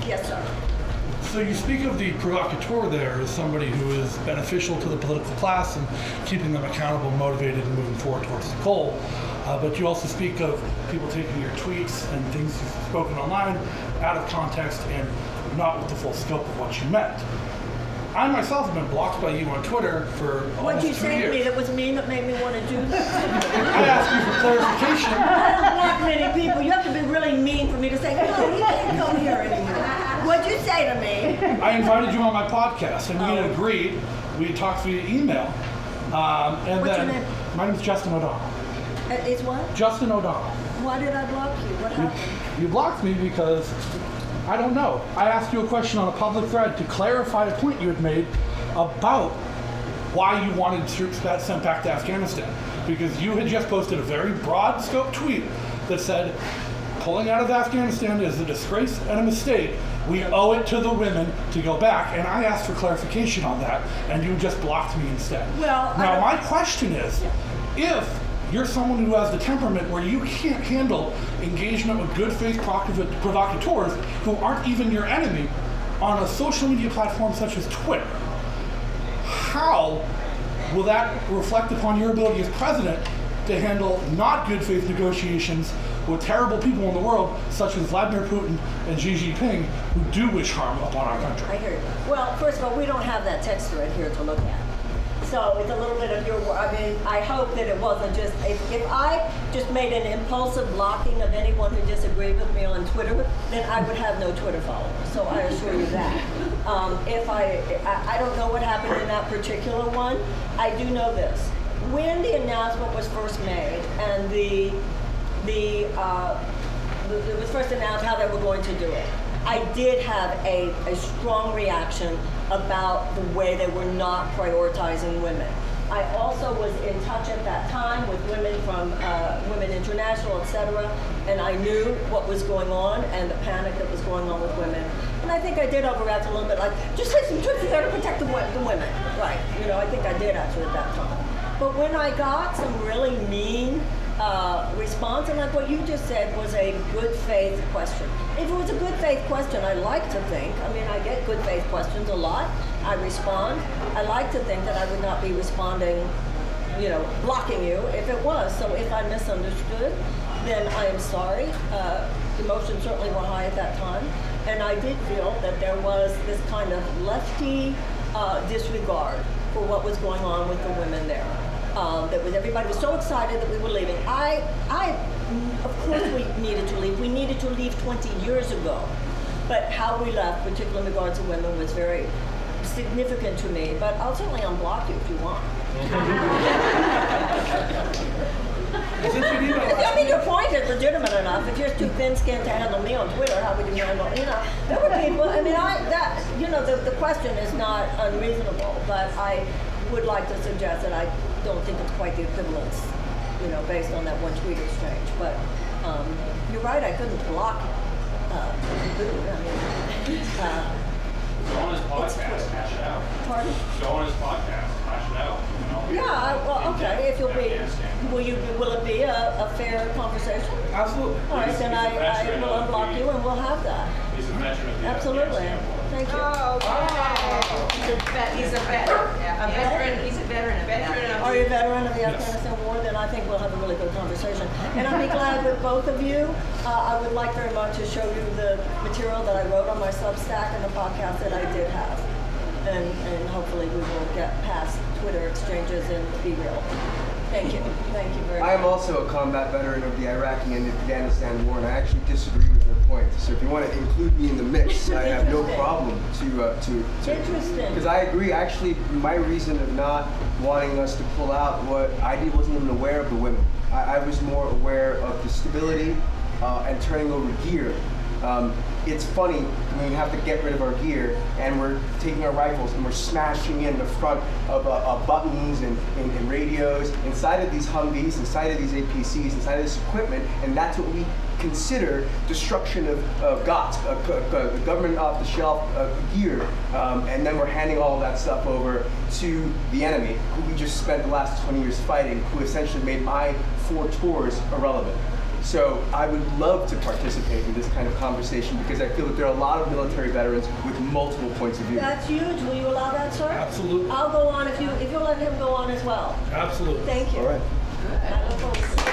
Yes, sir. So you speak of the provocateur there as somebody who is beneficial to the political class and keeping them accountable, motivated, and moving forward towards the goal. But you also speak of people taking your tweets and things you've spoken online out of context and not with the full scope of what you meant. I myself have been blocked by you on Twitter for almost 2 years. What'd you say to me that was mean that made me want to do this? I asked you for clarification. I don't block many people. You have to be really mean for me to say, no, you can't come here anymore. What'd you say to me? I invited you on my podcast, and we had agreed. We talked via email. And What's then, your name? My name is Justin O'Donnell. Is what? Justin O'Donnell. Why did I block you? What happened? You blocked me because, I don't know. I asked you a question on a public thread to clarify a point you had made about why you wanted troops sent back to Afghanistan. Because you had just posted a very broad scope tweet that said, pulling out of Afghanistan is a disgrace and a mistake. We owe it to the women to go back. And I asked for clarification on that, and you just blocked me instead. Well, now, my question is, if you're someone who has the temperament where you can't handle engagement with good faith provocateurs who aren't even your enemy on a social media platform such as Twitter, how will that reflect upon your ability as president to handle not good faith negotiations with terrible people in the world such as Vladimir Putin and Xi Jinping who do wish harm upon our country? I hear you. Well, first of all, we don't have that text thread here to look at. So it's a little bit of your work. I mean, I hope that it wasn't just, if I just made an impulsive blocking of anyone who disagreed with me on Twitter, then I would have no Twitter followers. So I assure you that. I don't know what happened in that particular one. I do know this. When the announcement was first made and it was first announced how they were going to do it, I did have a strong reaction about the way they were not prioritizing women. I also was in touch at that time with women from Women International, etc., and I knew what was going on and the panic that was going on with women. And I think I did overreact a little bit, like, just take some troops there to protect the women. Right, you know, I think I did actually at that time. But when I got some really mean response, and like what you just said was a good faith question. If it was a good faith question, I like to think, I mean, I get good faith questions a lot. I respond. I like to think that I would not be responding, you know, blocking you if it was. So if I misunderstood, then I am sorry. Emotions certainly were high at that time. And I did feel that there was this kind of lefty disregard for what was going on with the women there. Everybody was so excited that we were leaving. Of course we needed to leave. We needed to leave 20 years ago. But how we left, particularly in regards to women, was very significant to me. But I'll certainly unblock you if you want. I mean, your point is legitimate enough. If you're too thin-skinned to handle me on Twitter, how would you handle, you know? There were people, I mean, the question is not unreasonable, but I would like to suggest that I don't think it's quite the equivalence, you know, based on that one tweet exchange. But you're right, I couldn't block Go on his podcast, hash it out. Pardon? Go on his podcast, hash it out. You know? Yeah, well, okay. If you'll be, will it be a fair conversation? Absolutely. All right, then I will unblock you and we'll have that. He's a veteran of the Absolutely. Afghanistan War. Thank you. Oh, okay. He's a veteran. A veteran. He's a veteran. Are you a veteran of the Afghanistan War? Then I think we'll have a really good conversation. And I'll be glad with both of you. I would like very much to show you the material that I wrote on my Substack and the podcast that I did have. And hopefully we will get past Twitter exchanges and be real. Thank you. Thank you very much. I am also a combat veteran of the Iraqi and Afghanistan war, and I actually disagree with your point. So if you want to include me in the mix, I have no problem to Interesting. Because I agree. Actually, my reason of not wanting us to pull out, I wasn't even aware of the women. I was more aware of the stability and turning over gear. It's funny when we have to get rid of our gear and we're taking our rifles and we're smashing in the front of buttons and radios inside of these Humvees, inside of these APCs, inside of this equipment, and that's what we consider destruction of GOTS, government off-the-shelf gear, and then we're handing all of that stuff over to the enemy, who we just spent the last 20 years fighting, who essentially made my 4 tours irrelevant. So I would love to participate in this kind of conversation because I feel that there are a lot of military veterans with multiple points of view. That's huge. Will you allow that, sir? Absolutely. I'll go on if you'll let him go on as well. Absolutely. Thank you. All right. Not opposed.